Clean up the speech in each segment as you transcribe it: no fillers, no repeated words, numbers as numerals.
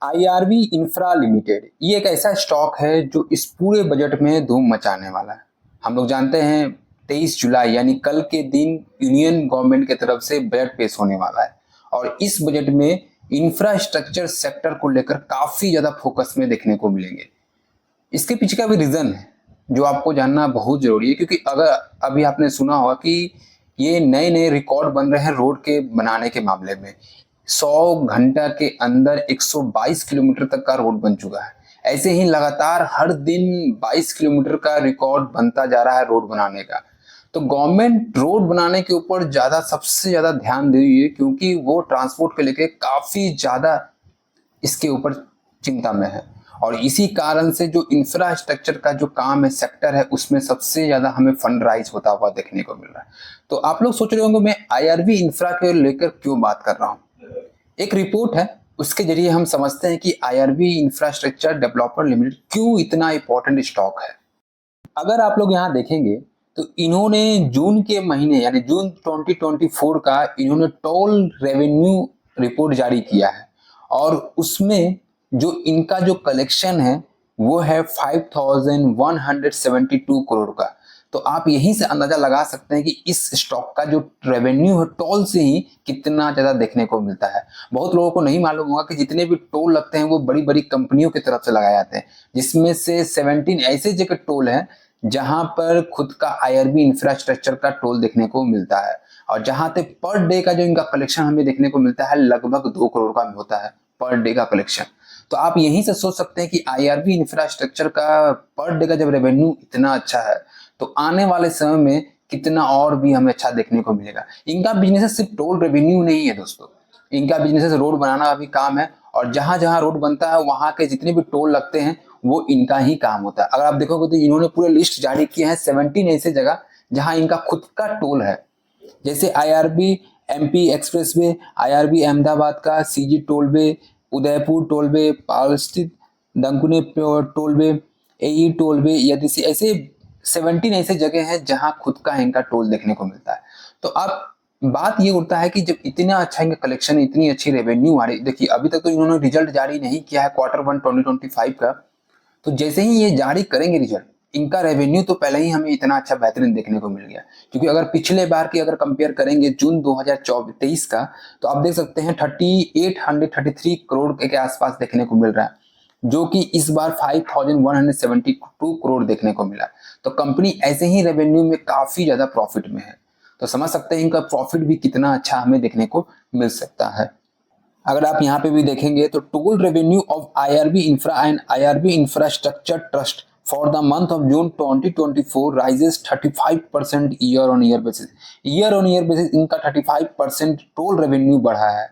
IRB infra limited ये एक ऐसा स्टॉक है जो इस पूरे बजट में धूम मचाने वाला है। हम लोग जानते हैं 23 जुलाई यानी कल के दिन यूनियन गवर्नमेंट की तरफ से बजट पेश होने वाला है और इस बजट में इंफ्रास्ट्रक्चर सेक्टर को लेकर काफी ज्यादा फोकस में देखने को मिलेंगे। इसके पीछे का भी रीजन है जो आपको जानना बहुत जरूरी है, क्योंकि अगर अभी आपने सुना होगा कि ये नए नए रिकॉर्ड बन रहे हैं रोड के बनाने के मामले में। 100 घंटा के अंदर 122 किलोमीटर तक का रोड बन चुका है। ऐसे ही लगातार हर दिन 22 किलोमीटर का रिकॉर्ड बनता जा रहा है रोड बनाने का। तो गवर्नमेंट रोड बनाने के ऊपर सबसे ज्यादा ध्यान दे रही है, क्योंकि वो ट्रांसपोर्ट के लेके काफी ज्यादा इसके ऊपर चिंता में है। और इसी कारण से जो इंफ्रास्ट्रक्चर का जो काम है, सेक्टर है, उसमें सबसे ज्यादा हमें फंड राइज होता हुआ देखने को मिल रहा है। तो आप लोग सोच रहे होंगे मैं आईआरबी इंफ्रा के लेकर क्यों बात कर रहा हूँ। एक रिपोर्ट है, उसके जरिए हम समझते हैं कि आईआरबी इंफ्रास्ट्रक्चर डेवलपर लिमिटेड क्यों इतना इंपॉर्टेंट स्टॉक है। अगर आप लोग यहाँ देखेंगे तो इन्होंने जून के महीने यानी जून 2024 का इन्होंने टोल रेवेन्यू रिपोर्ट जारी किया है और उसमें जो इनका जो कलेक्शन है वो है 5172 करोड़ का। तो आप यहीं से अंदाजा लगा सकते हैं कि इस स्टॉक का जो रेवेन्यू है टोल से ही कितना ज्यादा देखने को मिलता है। बहुत लोगों को नहीं मालूम होगा कि जितने भी टोल लगते हैं वो बड़ी बड़ी कंपनियों की तरफ से लगाए जाते हैं, जिसमें से 17 ऐसे जगह टोल है जहां पर खुद का आईआरबी इंफ्रास्ट्रक्चर का टोल देखने को मिलता है। और जहां पे पर डे का जो इनका कलेक्शन हमें देखने को मिलता है लगभग 2 करोड़ का होता है पर डे का कलेक्शन। तो आप यहीं से सोच सकते हैं कि आईआरबी इंफ्रास्ट्रक्चर का पर डे का जब रेवेन्यू इतना अच्छा है तो आने वाले समय में कितना और भी हमें अच्छा देखने को मिलेगा। इनका बिजनेस सिर्फ टोल रेवेन्यू नहीं है दोस्तों, इनका बिजनेस रोड बनाना भी काम है और जहां जहां रोड बनता है वहां के जितने भी टोल लगते हैं वो इनका ही काम होता है। अगर आप देखोगे तो इन्होंने पूरे लिस्ट जारी किए हैं 17 ऐसे जगह जहां इनका खुद का टोल है, जैसे IRB MP expressway, IRB Ahmedabad का सीजी टोलवे, उदयपुर टोलवे, पाल स्थित दंकुने टोलवे, एई टोलवे, यदि ऐसे 17 ऐसे जगह हैं जहां खुद का इनका टोल देखने को मिलता है। तो अब बात ये उठता है कि जब इतना अच्छा इनका कलेक्शन, इतनी अच्छी रेवेन्यू आ रही, देखिए अभी तक तो इन्होंने रिजल्ट जारी नहीं किया है Q1 2025 का। तो जैसे ही ये जारी करेंगे रिजल्ट, इनका रेवेन्यू तो पहले ही हमें इतना अच्छा बेहतरीन देखने को मिल गया, क्योंकि अगर पिछले बार की अगर कंपेयर करेंगे जून 2023 का, तो आप देख सकते हैं 3833 करोड़ के आसपास देखने को मिल रहा है, जो कि इस बार 5172 करोड़ देखने को मिला। तो कंपनी ऐसे ही रेवेन्यू में काफी ज्यादा प्रॉफिट में है। तो समझ सकते हैं इनका प्रॉफिट भी कितना अच्छा हमें देखने को मिल सकता है। अगर आप यहाँ पे भी देखेंगे तो toll revenue of IRB infra and IRB infrastructure trust for the month of June 2024 rises 35% year basis. Year इनका 35% टोल रेवेन्यू बढ़ा है।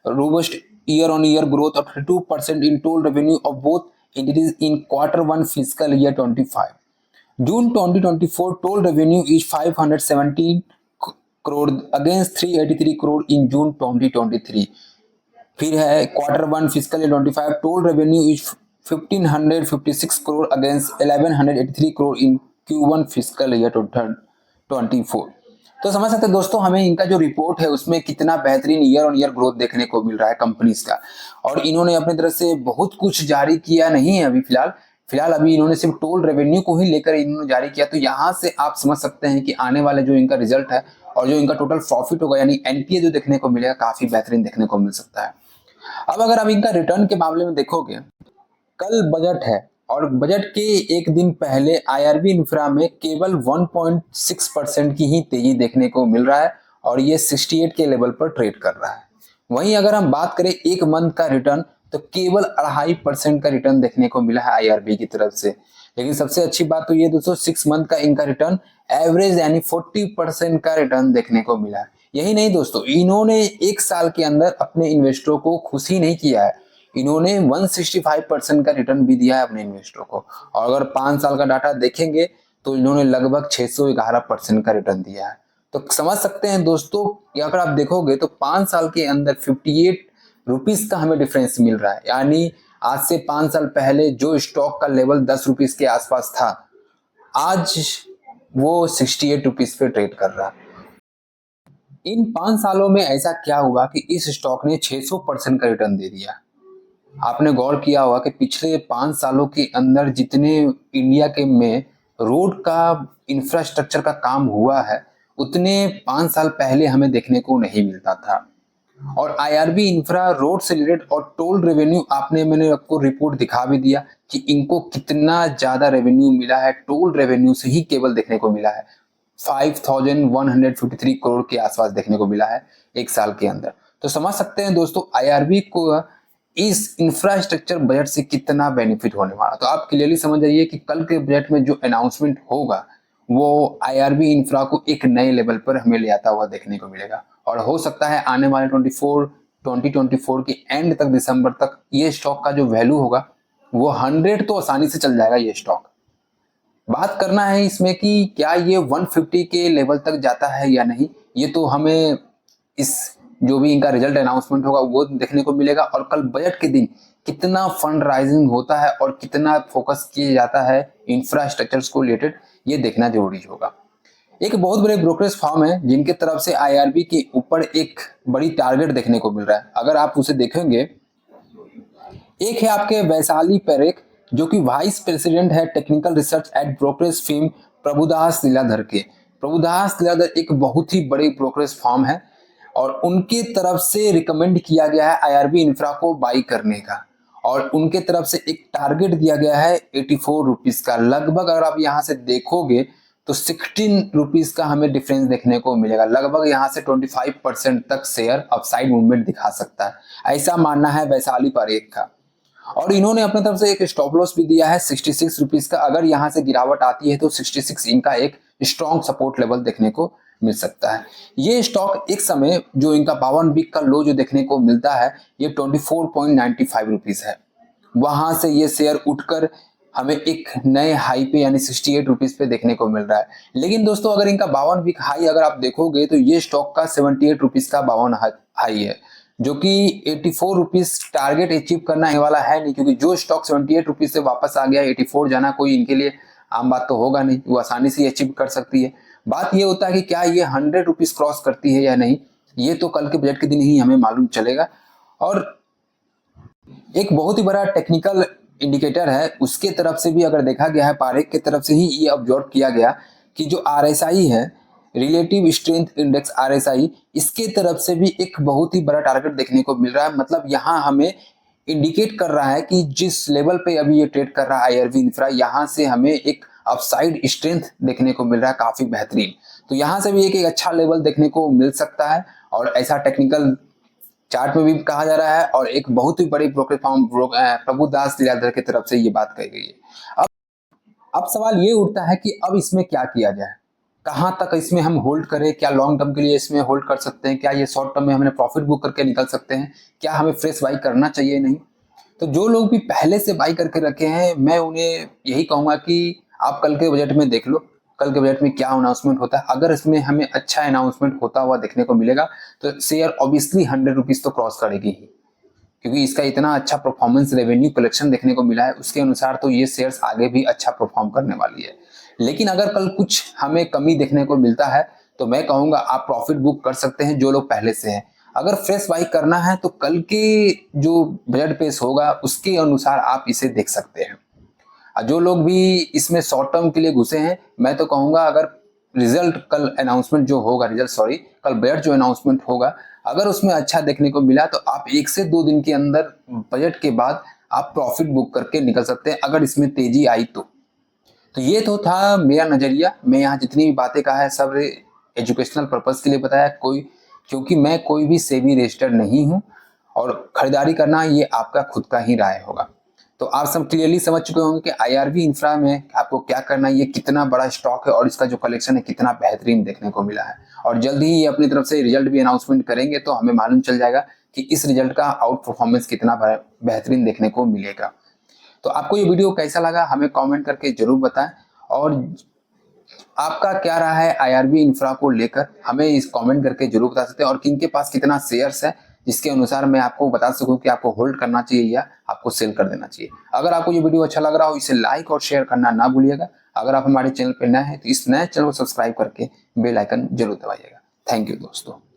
Robust year growth of 32% in toll revenue of both entities in Q1 fiscal year 25. June 2024 toll revenue is 517 crore against 383 crore in June 2023। फिर है Q1 physical year 25 toll revenue is 1556 crore against 1183 crore in Q1 physical year 24। तो समझ सकते हैं दोस्तों हमें इनका जो रिपोर्ट है उसमें कितना बेहतरीन ईयर ग्रोथ देखने को मिल रहा है कंपनीज का। और इन्होंने अपनी तरफ से बहुत कुछ जारी किया नहीं है अभी फिलहाल अभी इन्होंने सिर्फ टोल रेवेन्यू को ही लेकर इन्होंने जारी किया। तो यहाँ से आप समझ सकते हैं कि आने वाले जो इनका रिजल्ट है और जो इनका टोटल प्रॉफिट होगा यानी एनपीए जो देखने को मिलेगा काफी बेहतरीन देखने को मिल सकता है। अब अगर आप इनका रिटर्न के मामले में देखोगे, कल बजट है और बजट के एक दिन पहले आईआरबी इंफ्रा में केवल 1.6% की ही तेजी देखने को मिल रहा है और ये 68 के लेवल पर ट्रेड कर रहा है। वहीं अगर हम बात करें एक मंथ का रिटर्न तो केवल 2.5% का रिटर्न देखने को मिला है आईआरबी की तरफ से। लेकिन सबसे अच्छी बात तो ये दोस्तों 6 मंथ का इनका रिटर्न एवरेज यानी 40% का रिटर्न देखने को मिला है। यही नहीं दोस्तों, इन्होंने एक साल के अंदर अपने इन्वेस्टरों को खुश ही नहीं किया है, इन्होंने 165% का रिटर्न भी दिया है अपने इन्वेस्टरों को। और अगर 5 साल का डाटा देखेंगे तो इन्होंने लगभग 611% का रिटर्न दिया है। तो समझ सकते हैं दोस्तों कि अगर आप देखोगे तो 5 साल के अंदर 58 रुपीज का हमें डिफरेंस मिल रहा है। यानी आज से 5 साल पहले जो स्टॉक का लेवल 10 रुपीज के आसपास था, आज वो 68 रुपीज पे ट्रेड कर रहा है। इन 5 सालों में ऐसा क्या हुआ कि इस स्टॉक ने 600% का रिटर्न दे दिया। आपने गौर किया होगा कि पिछले 5 सालों के अंदर जितने इंडिया के में रोड का इंफ्रास्ट्रक्चर का काम हुआ है, उतने 5 साल पहले हमें देखने को नहीं मिलता था। और आईआरबी इंफ्रा रोड से रिलेटेड और टोल रेवेन्यू मैंने आपको रिपोर्ट दिखा भी दिया कि इनको कितना ज्यादा रेवेन्यू मिला है। टोल रेवेन्यू से ही केवल देखने को मिला है 5153 करोड़ के आसपास देखने को मिला है एक साल के अंदर। तो समझ सकते हैं दोस्तों आईआरबी को इस इंफ्रास्ट्रक्चर बजट से कितना बेनिफिट होने वाला। तो आप क्लियरली समझ जाइए कि कल के बजट में जो अनाउंसमेंट होगा वो आईआरबी इंफ्रा को एक नए लेवल पर हमें ले आता हुआ देखने को मिलेगा। और हो सकता है आने वाले 2024 के एंड तक, दिसंबर तक, ये स्टॉक का जो वैल्यू होगा वो 100 तो आसानी से चल जाएगा ये स्टॉक। बात करना है इसमें कि क्या ये 150 के लेवल तक जाता है या नहीं, ये तो हमें इस जो भी इनका रिजल्ट अनाउंसमेंट होगा वो देखने को मिलेगा। और कल बजट के दिन कितना फंड राइजिंग होता है और कितना फोकस किया जाता है इंफ्रास्ट्रक्चर को रिलेटेड, ये देखना जरूरी होगा। एक बहुत बड़े ब्रोकरेज फर्म है जिनके तरफ से आईआरबी के ऊपर एक बड़ी टारगेट देखने को मिल रहा है। अगर आप उसे देखेंगे, एक है आपके वैशाली पेरेख जो कि वाइस प्रेसिडेंट है technical research at brokerage firm Prabhudas Lilladher के। प्रभुदास लीलाधर एक बहुत ही बड़े ब्रोकरेज फर्म है और उनके तरफ से रिकमेंड किया गया है आईआरबी इंफ्रा को बाई करने का। और उनके तरफ से एक टारगेट दिया गया है 84 रुपीज का। लगभग अगर आप यहाँ से देखोगे तो 16 रुपीज का हमें डिफरेंस देखने को मिलेगा। लगभग यहाँ से 25% तक शेयर अपसाइड मूवमेंट दिखा सकता है, ऐसा मानना है वैशाली पारेख का। और इन्होंने अपने तरफ से एक स्टॉप लॉस भी दिया है 66 रुपीज का। अगर यहाँ से गिरावट आती है तो 66 इनका एक स्ट्रॉन्ग सपोर्ट लेवल देखने को मिल सकता है। ये स्टॉक एक समय जो इनका 52 वीक का लो जो देखने को मिलता है ये 24.95 रुपीज है। वहां से ये शेयर उठकर हमें एक नए हाई पे यानी 68 रुपीज पे देखने को मिल रहा है। लेकिन दोस्तों अगर इनका 52 वीक हाई अगर आप देखोगे तो ये स्टॉक का 78 रुपीज का 52 हाई है, जो कि 84 रुपीज टारगेट अचीव करना ही वाला है नहीं, क्योंकि जो स्टॉक 78 रुपीज से वापस आ गया 84 जाना कोई इनके लिए आम बात तो होगा नहीं, वो आसानी से अचीव कर सकती है। बात ये होता है कि क्या ये 100 रुपीज क्रॉस करती है या नहीं, ये तो कल के बजट के दिन ही हमें मालूम चलेगा। और एक बहुत ही बड़ा टेक्निकल इंडिकेटर है, उसके तरफ से भी अगर देखा गया है, पारेख के तरफ से ही ये ऑब्जर्व किया गया कि जो आरएसआई है, रिलेटिव स्ट्रेंथ इंडेक्स आरएसआई, इसके तरफ से भी एक बहुत ही बड़ा टारगेट देखने को मिल रहा है। मतलब यहाँ हमें इंडिकेट कर रहा है कि जिस लेवल पे अभी ये ट्रेड कर रहा है आईआरबी इंफ्रा, यहाँ से हमें एक अपसाइड स्ट्रेंथ देखने को मिल रहा है काफी बेहतरीन। तो यहाँ से भी एक अच्छा लेवल देखने को मिल सकता है और ऐसा टेक्निकल चार्ट में भी कहा जा रहा है। और एक बहुत ही बड़ी ब्रोकरेज फर्म प्रभुदास लीलाधर की तरफ से ये बात कही गई है। अब सवाल ये उठता है कि अब इसमें क्या किया जाए, कहां तक इसमें हम होल्ड करें, क्या लॉन्ग टर्म के लिए इसमें होल्ड कर सकते हैं, क्या ये शॉर्ट टर्म में हमने प्रॉफिट बुक करके निकल सकते हैं, क्या हमें फ्रेश बाई करना चाहिए नहीं। तो जो लोग भी पहले से बाई करके रखे हैं, मैं उन्हें यही कहूंगा कि आप कल के बजट में देख लो, कल के बजट में क्या अनाउंसमेंट होता है। अगर इसमें हमें अच्छा अनाउंसमेंट होता हुआ देखने को मिलेगा तो शेयर ऑब्वियसली 100 रुपीज तो क्रॉस करेगी ही, क्योंकि इसका इतना अच्छा परफॉर्मेंस रेवेन्यू कलेक्शन देखने को मिला है, उसके अनुसार तो ये शेयर्स आगे भी अच्छा परफॉर्म करने वाली है। लेकिन अगर कल कुछ हमें कमी देखने को मिलता है तो मैं कहूंगा आप प्रॉफिट बुक कर सकते हैं जो लोग पहले से हैं। अगर फ्रेश बाई करना है तो कल के जो बजट पेश होगा उसके अनुसार आप इसे देख सकते हैं। जो लोग भी इसमें शॉर्ट टर्म के लिए घुसे हैं, मैं तो कहूंगा अगर रिजल्ट कल अनाउंसमेंट जो होगा, कल बजट जो अनाउंसमेंट होगा, अगर उसमें अच्छा देखने को मिला तो आप 1 से 2 दिन के अंदर बजट के बाद आप प्रॉफिट बुक करके निकल सकते हैं अगर इसमें तेजी आई तो ये तो था मेरा नजरिया। मैं यहाँ जितनी भी बातें कहा है सब एजुकेशनल पर्पस के लिए बताया, क्योंकि मैं कोई भी सेबी रजिस्टर्ड नहीं हूँ और खरीदारी करना ये आपका खुद का ही राय होगा। तो आप सब क्लियरली समझ चुके होंगे कि आईआरबी इंफ्रा में आपको क्या करना है, ये कितना बड़ा स्टॉक है और इसका जो कलेक्शन है कितना बेहतरीन देखने को मिला है। और जल्दी ही ये अपनी तरफ से रिजल्ट भी अनाउंसमेंट करेंगे तो हमें मालूम चल जाएगा कि इस रिजल्ट का आउट परफॉर्मेंस कितना बेहतरीन देखने को मिलेगा। तो आपको ये वीडियो कैसा लगा हमें कमेंट करके जरूर बताएं, और आपका क्या रहा है आईआरबी इंफ्रा को लेकर हमें इस कमेंट करके जरूर बता सकते हैं, और किनके पास कितना शेयर्स है जिसके अनुसार मैं आपको बता सकूं कि आपको होल्ड करना चाहिए या आपको सेल कर देना चाहिए। अगर आपको ये वीडियो अच्छा लग रहा हो इसे लाइक और शेयर करना ना भूलिएगा। अगर आप हमारे चैनल पर नए हैं तो इस नए चैनल को सब्सक्राइब करके बेल आइकन जरूर दबाइएगा। थैंक यू दोस्तों।